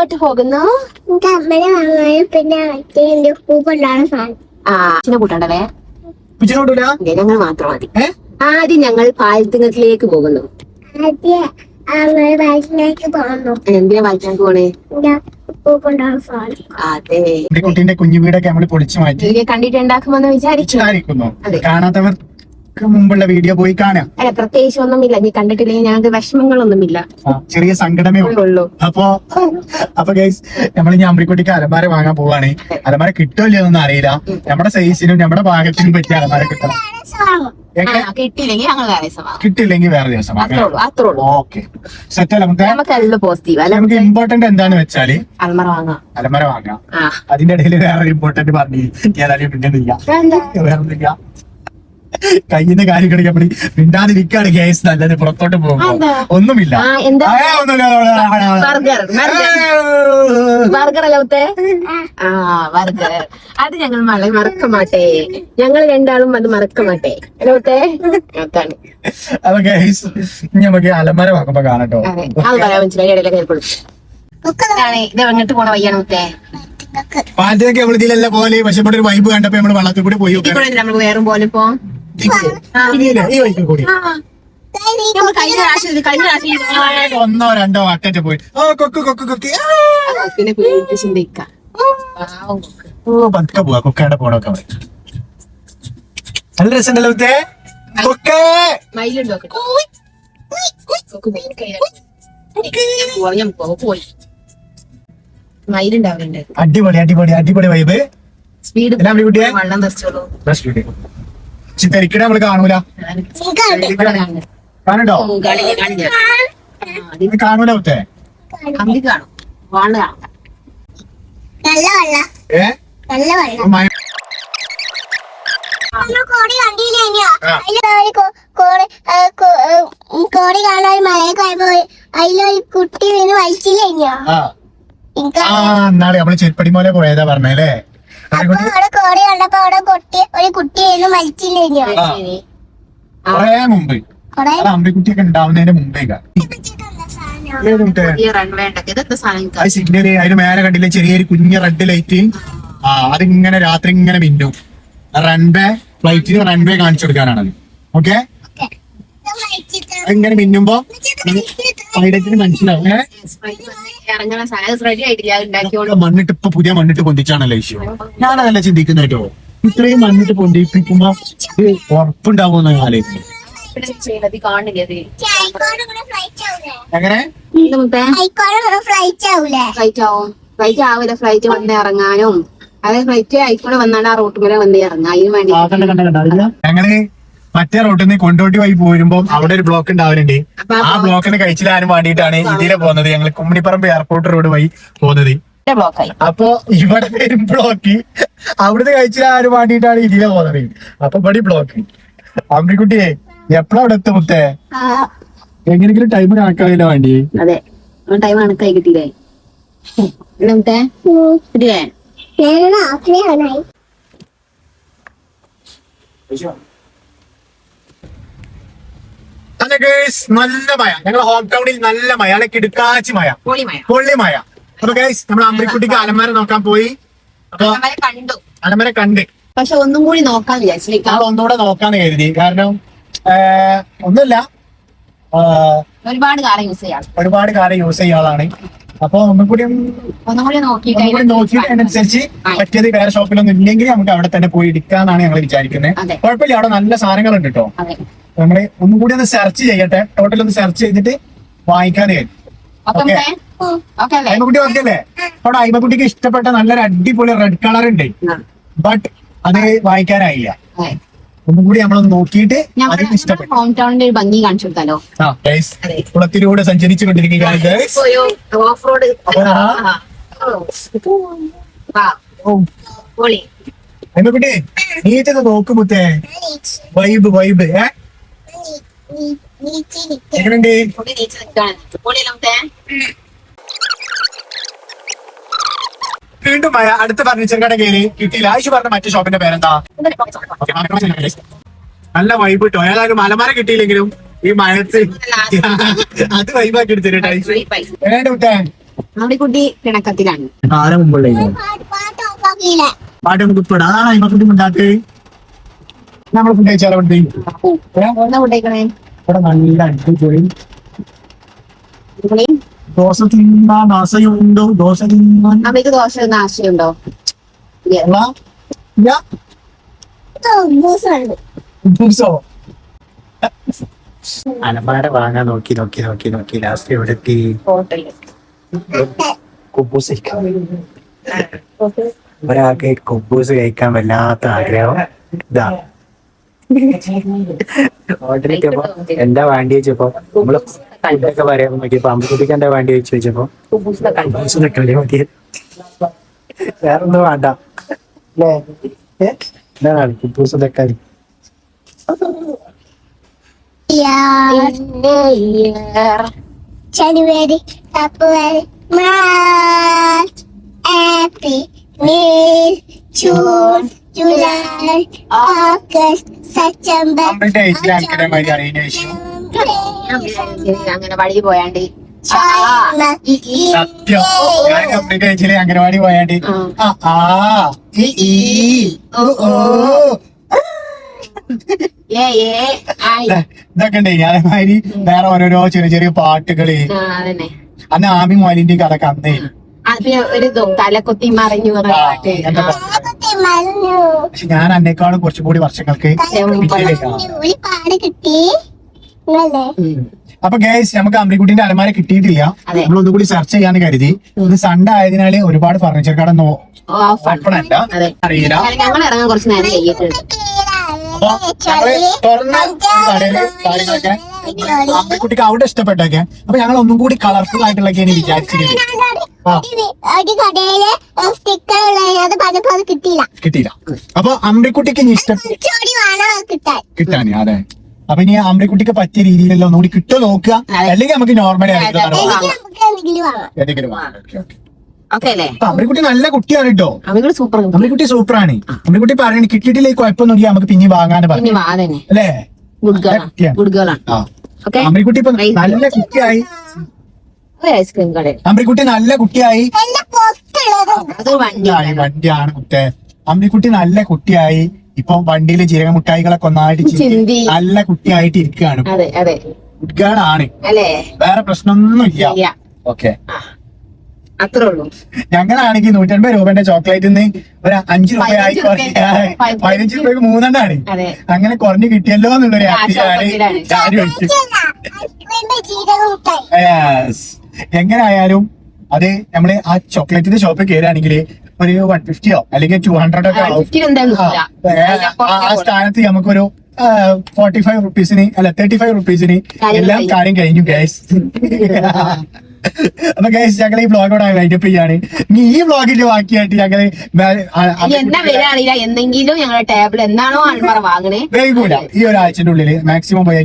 എങ്ങോട്ട് പോകുന്നു? പിന്നെ പൂപ്പുണ്ടാണ് സാധനം. അച്ഛനെ കൂട്ടണ്ടേ? പിച്ചിനോട്ടൂല ഞങ്ങൾ മാത്രം മതി. ആദ്യം ഞങ്ങൾ പാലത്തിങ്ങത്തിലേക്ക് പോകുന്നു. വയറ്റിലേക്ക് പോകുന്നു. എന്തിനാ വായിക്കാൻ പോണേ? പൂപ്പുണ്ടാണ് സാധനം. അതെ, കുട്ടീന്റെ കുഞ്ഞു വീടൊക്കെ നമ്മൾ പൊളിച്ചു മാറ്റി കണ്ടിട്ടുണ്ടാക്കുമെന്ന് വിചാരിക്കുന്നു. കാണാത്തവർക്ക് മുമ്പുള്ള വീഡിയോ പോയി കാണാം. അല്ല, പ്രത്യേകിച്ച് ഒന്നുമില്ല. നീ കണ്ടിട്ടില്ലെങ്കിൽ ഞങ്ങൾക്ക് വിഷമങ്ങളൊന്നുമില്ല, ചെറിയ സങ്കടമേ ഉള്ളൂ. അപ്പൊ ഗൈസ് നമ്മൾ ഇനി അമ്പിക്കുട്ടിക്ക് അലമാര വാങ്ങാൻ പോവാണ്. അലമാര കിട്ടുമല്ലോ എന്നൊന്നും അറിയില്ല. നമ്മുടെ സൈസിനും നമ്മുടെ പാകത്തിനും പറ്റിയ അലമാര കിട്ടണം. കിട്ടില്ലെങ്കിൽ വേറെ ദിവസം ഓക്കെ സെറ്റ്. നമുക്ക് ഇമ്പോർട്ടന്റ് എന്താന്ന് വെച്ചാല് അലമാര വാങ്ങാം. അതിന്റെ ഇടയിൽ വേറെ ഇമ്പോർട്ടന്റ് പറഞ്ഞു ഏതായാലും കിട്ടുന്നില്ല, വേറെ കയ്യിന്റെ കാര്യങ്ങളൊക്കെ നമ്മൾ മിണ്ടാതിരിക്കാണ് കേസ് നല്ലത്. പുറത്തോട്ട് പോകുമ്പോ ഒന്നുമില്ല. അത് ഞങ്ങൾ മറക്ക മാട്ടേ. ഞങ്ങൾ രണ്ടാളും അത് മറക്ക മാട്ടേ. അപ്പൊ കേസ് നമുക്ക് അലമാര വാങ്ങുമ്പോ കാണട്ടോ. അത് പറയാൻ മനസ്സിലായി. ഇത് എങ്ങോട്ട് പോണ വയ്യാണ് മുത്തേ? പാലത്തിനൊക്കെ നമ്മൾ ഇതിലല്ല പോലെ. പക്ഷെ ഇവിടെ ഒരു വൈബ് കണ്ടപ്പോ നമ്മള് വള്ളത്തിൽ കൂടി പോയി. നമ്മൾ വേറെ പോലെ ഇപ്പോ ഈ വൈക്കിൽ കൂടി ഒന്നോ രണ്ടോ വട്ടറ്റ് പോയി പതുക്കെ പോവാ. കൊക്കേടെ പോണൊക്കെ നല്ല രസമുണ്ടല്ലോ കൊക്കേ. അടിപൊളി അടിപൊളി അടിപൊളി വൈബ്. വെള്ളം തെറിച്ചോളൂ. തിരക്കിടെ നമ്മള് കാണൂല. കാണുണ്ടോ? കാണൂല മുത്തേ. കോടി കാണാൻ മഴയൊക്കെ ആയപ്പോ അതിലൊരു കുട്ടി വീണ് വലിച്ചില്ല. നാളെ നമ്മള് ചെരുപ്പടി മോലെ പോയതാ പറഞ്ഞല്ലേ. അവിടെ കോടി കണ്ടപ്പോ അവിടെ ഒരു കുട്ടിയായിരുന്നു മരിച്ചില്ല. കൊറേ മുമ്പ് അമ്പിക്കുട്ടിയൊക്കെ ഉണ്ടാവുന്നതിന്റെ മുമ്പേ സിഗ്നല് അതിന് മേലെ കണ്ടില്ലേ ചെറിയൊരു കുഞ്ഞ റെഡ് ലൈറ്റ്. അതിങ്ങനെ രാത്രി ഇങ്ങനെ മിന്നും. റൺവേ ഫ്ലൈറ്റിന് റൺവേ കാണിച്ചു കൊടുക്കാനാണത്. ഓക്കെ, ഇങ്ങനെ മിന്നുമ്പോ പൈലറ്റിന് മനസ്സിലാവും. മണ്ണിട്ട് ഇപ്പൊ പുതിയ മണ്ണിട്ട് പൊന്തിച്ചാണല്ലോ ഇഷ്യൂ. ഞാനതല്ല ചിന്തിക്കുന്ന കേട്ടോ. ഇത്രയും മണ്ണിട്ട് പൊന്തിപ്പിക്കുമ്പോ ഉറപ്പുണ്ടാവുമെന്ന് ആലോചിക്കും. എങ്ങനെ ഫ്ലൈറ്റ് വന്ന് ഇറങ്ങാനും അതായത് ഫ്ലൈറ്റ് ആയിക്കൂടെ വന്നാണ് ആ റൂട്ട് വരെ വന്ന് ഇറങ്ങാം. അതിന് വേണ്ടി ഞങ്ങള് മറ്റേ റോട്ടിൽ നിന്ന് കൊണ്ടോട്ടി വഴി പോരുമ്പോ അവിടെ ഒരു ബ്ലോക്ക് ഉണ്ടാവലുണ്ട്. ആ ബ്ലോക്കിന് കഴിച്ചിലാനും വേണ്ടിയിട്ടാണ് ഇതിലെ പോകുന്നത്. ഞങ്ങൾ കുമ്മിണിപ്പറമ്പ് എയർപോർട്ട് റോഡ് വഴി പോകുന്നത്. അപ്പൊ ഇവിടെ വരും ബ്ലോക്ക്, അവിടുന്ന് കഴിച്ചിലാനും വേണ്ടിയിട്ടാണ് ഇതിലെ പോകുന്നത്. അപ്പൊ ഇവിടെ ബ്ലോക്ക്. അമ്പിക്കുട്ടിയെ എപ്പോഴാ അവിടെ എത്തും മുത്തേ? എങ്ങനെയെങ്കിലും ടൈം കണക്കാവില്ല വേണ്ടി. അതെ, ടൈം കണക്കായി കിട്ടിയില്ലേ? കിട്ടിയേ? നല്ല മഴ. ഞങ്ങളുടെ ഹോം ടൗണിൽ നല്ല മഴ, കിടുക്കാച്ചി മഴ, പൊള്ളി മഴ. അപ്പൊ ഗൈസ് നമ്മൾ അമ്പിക്കുട്ടിക്ക് അലമാര നോക്കാൻ പോയി. അപ്പൊ അലമാര കണ്ട് പക്ഷെ ഒന്നും കൂടി നോക്കാൻ വിചാരിച്ചു. ഒന്നുകൂടെ നോക്കാന്ന് കരുതി. കാരണം ഒന്നുമില്ല, ഒരുപാട് കാലം യൂസ് ചെയ്യാളാണ്. അപ്പൊ ഒന്നും കൂടി നോക്കിയിട്ട് അതിനനുസരിച്ച് പറ്റിയത് വേറെ ഷോപ്പിലൊന്നും ഇല്ലെങ്കിൽ നമുക്ക് അവിടെ തന്നെ പോയി എടുക്കാന്നാണ് ഞങ്ങൾ വിചാരിക്കുന്നത്. കുഴപ്പമില്ല, അവിടെ നല്ല സാധനങ്ങളുണ്ട് കേട്ടോ. നമ്മള് ഒന്നും കൂടി ഒന്ന് സെർച്ച് ചെയ്യട്ടെ. ടോട്ടൽ ഒന്ന് സെർച്ച് ചെയ്തിട്ട് വാങ്ങിക്കാനേ. അയ്മക്കുട്ടി ഓക്കെ അല്ലേ? അവിടെ അയ്മക്കുട്ടിക്ക് ഇഷ്ടപ്പെട്ട നല്ലൊരു അടിപൊളി റെഡ് കളർ ഉണ്ട്. ബട്ട് അത് വാങ്ങിക്കാനായില്ല. ഒന്നും കൂടി നമ്മളൊന്ന് നോക്കിയിട്ട് അതിന് ഇഷ്ടപ്പെട്ടു. ഹോം ടൗണിന്റെ ഒരു ഭംഗി കാണിച്ചു കൊടുത്താലോ? കുളത്തിലൂടെ സഞ്ചരിച്ചു കൊണ്ടിരിക്കുകയാണ്. അയ്മക്കുട്ടി നീറ്റത് നോക്കുമ്പത്തേ വൈബ് വൈബ് എങ്ങനെയുണ്ട്? വീണ്ടും മഴ. അടുത്ത ഫർണിച്ചർ കട കയറി കിട്ടിയില്ല. ആയിഷ് പറഞ്ഞ മറ്റേ ഷോപ്പിന്റെ പേരെന്താ? നല്ല വൈബ് കിട്ടോ. ഏതായാലും അലമാര കിട്ടിയില്ലെങ്കിലും ഈ മഴത്ത് അത് വൈബാക്കി എടുത്തിട്ട് അമ്പിക്കുട്ടി പിണക്കത്തിലാണ്. ആരെ മുമ്പുള്ള പാട്ട് ഓഫാക്കിയില്ല. പാട്ട് നമുക്ക് ഇപ്പടാ അയിമക്കുട്ടി ഉണ്ടാക്ക്. നമ്മള് ഫുഡ് കഴിച്ചാലോ? എന്താ കൊണ്ടേക്കണേ? ഇവിടെ നല്ല അടിപൊളി ദോശ തിന്നാൻ ആശയുണ്ടോ? ദോശ തിന്നാൻ അമ്മയ്ക്ക് ദോശ ഒന്നും ആശയുണ്ടോ? അലമാര വാങ്ങാൻ നോക്കി ലാസ്റ്റ് എവിടെ എത്തി? ഹോട്ടലിൽ കുബൂസ് കഴിക്കാൻ. ഒരാൾക്ക് കുബൂസ് കഴിക്കാൻ വല്ലാത്ത ആഗ്രഹം. ഇതാ ഓർഡറിക്കപ്പോ എന്താ വേണ്ടി വെച്ചപ്പോ നമ്മള് ഫുഡൊക്കെ പറയാൻ നോക്കിയപ്പോ അമ്പക്കുട്ടിക്ക് എന്താ വേണ്ടി വെച്ച് വെച്ചപ്പോ കുബൂസിനെ കളി മതി, വേറൊന്നും വേണ്ട അല്ലേ? എന്താണ് കുബൂസിന്റെ കളി? January, February, March, April, May, June, July, August, September, അങ്ങനെ വഴി പോയാണ്ട് സത്യം ഞാൻ കംപ്ലീറ്റ് കഴിച്ചില്ലേ അംഗനവാടി പോയാണ്ട് ഇതൊക്കെ ഉണ്ട്. അതേമാതിരി വേറെ ഓരോരോ ചെറിയ ചെറിയ പാട്ടുകള്. അതന്നെ. അന്ന് ആമി മോലിന്റെ കഥ അന്നേ ഒരു തലക്കൊത്തി മറിഞ്ഞു പാട്ട്. പക്ഷെ ഞാൻ അന്നേക്കാളും കുറച്ചും കൂടി വർഷങ്ങൾക്ക് പാട് കിട്ടി. അപ്പൊ ഗൈസ് നമുക്ക് അമ്പിക്കുട്ടിന്റെ അലമാര കിട്ടിയിട്ടില്ല. നമ്മൾ ഒന്നുകൂടി സെർച്ച് ചെയ്യാന്ന് കരുതി. ഇത് സൺഡേ ആയതിനാല് ഒരുപാട് ഫർണിച്ചർ കട ഓപ്പൺ അല്ല, അറിയില്ല. ഞങ്ങൾ ഇറങ്ങാൻ കുറച്ച് നേരം കഴിയിട്ടുണ്ട്. അപ്പൊ ഞങ്ങള് തുറന്ന കടയില് കാര്യങ്ങളൊക്കെ അമ്പിക്കുട്ടിക്ക് അവിടെ ഇഷ്ടപ്പെട്ടൊക്കെ. അപ്പൊ ഞങ്ങൾ ഒന്നും കൂടി കളർഫുൾ ആയിട്ടുള്ളൊക്കെ വിചാരിച്ചിരുന്നു. ഒരു കടയില് സ്റ്റിക്കർ ഉള്ളത് പറഞ്ഞപ്പോ അത് കിട്ടിയില്ല. അപ്പൊ അമ്പിക്കുട്ടിക്ക് ഇഷ്ടം കിട്ടാൻ. അതെ. അപ്പൊ ഇനി അമ്പിക്കുട്ടിക്ക് പറ്റിയ രീതിയിലുള്ള ഒന്നുകൂടി കിട്ടുമോ നോക്കുക, അല്ലെങ്കിൽ നമുക്ക് നോർമലി അമ്പിക്കുട്ടി നല്ല കുട്ടിയാണ് കേട്ടോ. അമ്പിക്കുട്ടി സൂപ്പറാണ്. അമ്പിക്കുട്ടി പറയണ കിട്ടിയിട്ടില്ലേ കുഴപ്പമൊന്നുമില്ല, നമുക്ക് പിന്നെ വാങ്ങാന് പറഞ്ഞു അല്ലേ? അമ്പിക്കുട്ടി ഇപ്പൊ നല്ല കുട്ടിയായി. ഐസ്ക്രീം കട അമ്പിക്കുട്ടി നല്ല കുട്ടിയായി. വണ്ടിയാണ് കുട്ടെ. അമ്പിക്കുട്ടി നല്ല കുട്ടിയായി. ഇപ്പൊ വണ്ടിയില് ജീരക മുട്ടായികളൊക്കെ ഒന്നായിട്ട് ചിന്തി നല്ല കുട്ടിയായിട്ട് ഇരിക്കുകയാണ്. ഗുഡ്ഗേളാണ്, വേറെ പ്രശ്നമൊന്നുമില്ല. ഓക്കെ, അത്രേ ഉള്ളൂ. ഞങ്ങളാണെങ്കിൽ 150 രൂപന്റെ ചോക്ലേറ്റിന്ന് ഒരു 5 രൂപ ആയി 15 രൂപയ്ക്ക് 3 എണ്ണാണ്. അങ്ങനെ കുറഞ്ഞു കിട്ടിയല്ലോ എന്നുള്ളൊരു എങ്ങനെ ആയാലും അത് നമ്മള് ആ ചോക്ലേറ്റിന്റെ ഷോപ്പിൽ കയറുകയാണെങ്കിൽ ഒരു 150 അല്ലെങ്കിൽ 200 ഒക്കെ ആ സ്ഥാനത്ത് നമുക്കൊരു 45 റുപ്പീസിന് അല്ല 35 റുപ്പീസിന് എല്ലാം കാര്യം കഴിഞ്ഞു ഗൈസ്. അപ്പൊ ഗൈസ് ഞങ്ങൾ ഈ വ്ളോഗോടെ വൈൻഡപ്പ് ചെയ്യാണ്. ഇനി ഈ വ്ളോഗിന്റെ ബാക്കിയായിട്ട് ഞങ്ങള് എന്താ വരാറില്ല, എന്തെങ്കിലും ഞങ്ങളുടെ ടേബിൾ എന്താണോ അൽമറ വാങ്ങണേ വൈകൂല. ഈ ഒരാഴ്ചന്റെ ഉള്ളില് മാക്സിമം പോയ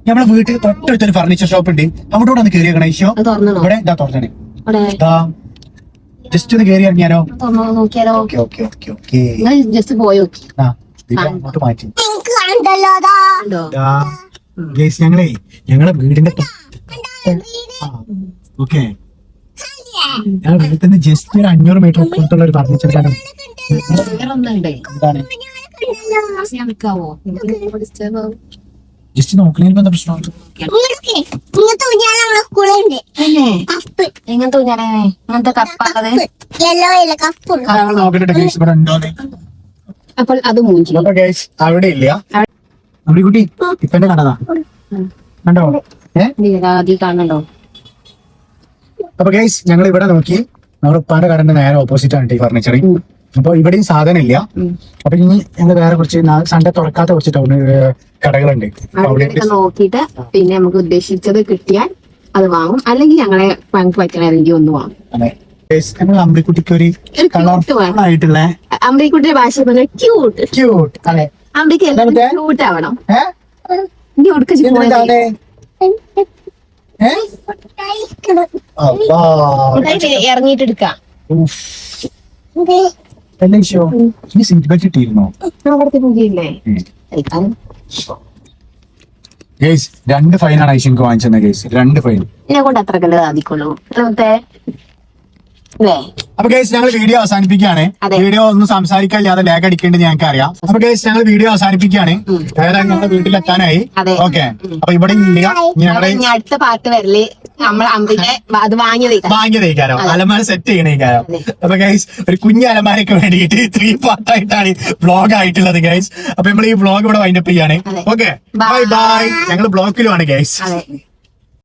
നമ്മളെ വീട്ടിൽ തൊട്ടടുത്തൊരു ഫർണിച്ചർ ഷോപ്പ് ഉണ്ട്, അവിടെ ഒന്ന് കയറി ഇറങ്ങണം. ഈശോ ഇവിടെ ഇതാ തുറന്നേ, ജസ്റ്റ് ഒന്ന് കയറി ഇറങ്ങിയാലോ? നോക്കിയാലോ? ജസ്റ്റ് പോയോ അങ്ങോട്ട് മാറ്റി. ഞങ്ങളെ വീടിന്റെ ഓക്കെ ഞങ്ങൾ വീട്ടിൽ നിന്ന് ജസ്റ്റ് ഒരു 500 മീറ്റർ പുറത്തുള്ള ഒരു ഫർണിച്ചർ കട. ജസ്റ്റ് നോക്കണേൽ എന്താ പ്രശ്നം? അപ്പോൾ അത് അവിടെ ഇല്ല. അമ്പിക്കുട്ടി ഇപ്പന്റെ കടതാ കണ്ടോ? കാണണ്ടോ? അപ്പൊ ഗൈസ് ഞങ്ങൾ ഇവിടെ നോക്കി, നമ്മുടെ ഉപ്പാന്റെ കടന്റെ നേരെ ഓപ്പോസിറ്റ് ആണ് ഈ ഫർണിച്ചർ. അപ്പൊ ഇവിടെയും സാധനം ഇല്ല. അപ്പൊ ഇനി ഞങ്ങൾ വേറെ കുറച്ച് സൺഡേ തുറക്കാത്ത കുറച്ച് ടൗൺ കടകളുണ്ട്, നോക്കിയിട്ട് പിന്നെ നമുക്ക് ഉദ്ദേശിച്ചത് കിട്ടിയാൽ അത് വാങ്ങും, അല്ലെങ്കിൽ ഞങ്ങളെ പറ്റുന്ന ഏതെങ്കിലും ഒന്ന് വാങ്ങും. അമ്പിക്കുട്ടിക്ക് ഒരു കളർഫുൾ ആയിട്ടുള്ള അമ്പിക്കുട്ടിയുടെ ഭാഷ ക്യൂട്ട് ക്യൂട്ട് അല്ലെ? അമ്പിക്ക് ക്യൂട്ട് ആവണം. ഇറങ്ങിയിട്ട് എടുക്കാം. സീറ്റ് ബെൽറ്റ് ഇട്ടിരുന്നോ? ഗൈസ് 2 ഫൈനാണ് ഐശങ്ക് വാങ്ങിച്ചത്. ഗൈസ് 2 ഫൈൻ എന്നെ കൊണ്ട് അത്ര കല്ല് സാധിക്കുള്ളൂ. അല്ലേ? അപ്പൊ ഗൈസ് ഞങ്ങൾ വീഡിയോ അവസാനിപ്പിക്കുകയാണ്. അതെ. വീഡിയോ ഒന്നും സംസാരിക്കാനില്ലാതെ ലാഗ് അടിക്കേണ്ടത് ഞങ്ങൾക്ക് അറിയാം. അപ്പൊ ഗൈസ് ഞങ്ങൾ വീഡിയോ അവസാനിപ്പിക്കുകയാണ്. ഏതായാലും ഞങ്ങളുടെ വീട്ടിലെത്താനായി. അതെ. ഓക്കെ, അപ്പൊ ഇവിടെ ഇല്ല ഞങ്ങള് ഇനി അടുത്ത പാർട്ട് വരല് നമ്മൾ അമ്പിന്റെ അത് വാങ്ങിയതേക്കാരോ അലമാര സെറ്റ് ചെയ്യണേക്കാരോ. അപ്പൊ ഗൈസ് ഒരു കുഞ്ഞു അലമാരയ്ക്ക് വേണ്ടിയിട്ട് 3 പാർട്ടായിട്ടാണ് വ്ളോഗ് ആയിട്ടുള്ളത് ഗൈസ്. അപ്പൊ നമ്മൾ ഈ വ്ളോഗ് ഇവിടെ വൈൻഡപ്പ് ചെയ്യാണ്. Okay, bye bye. ഞങ്ങൾ ബ്ലോക്കിലുമാണ് ഗൈസ്.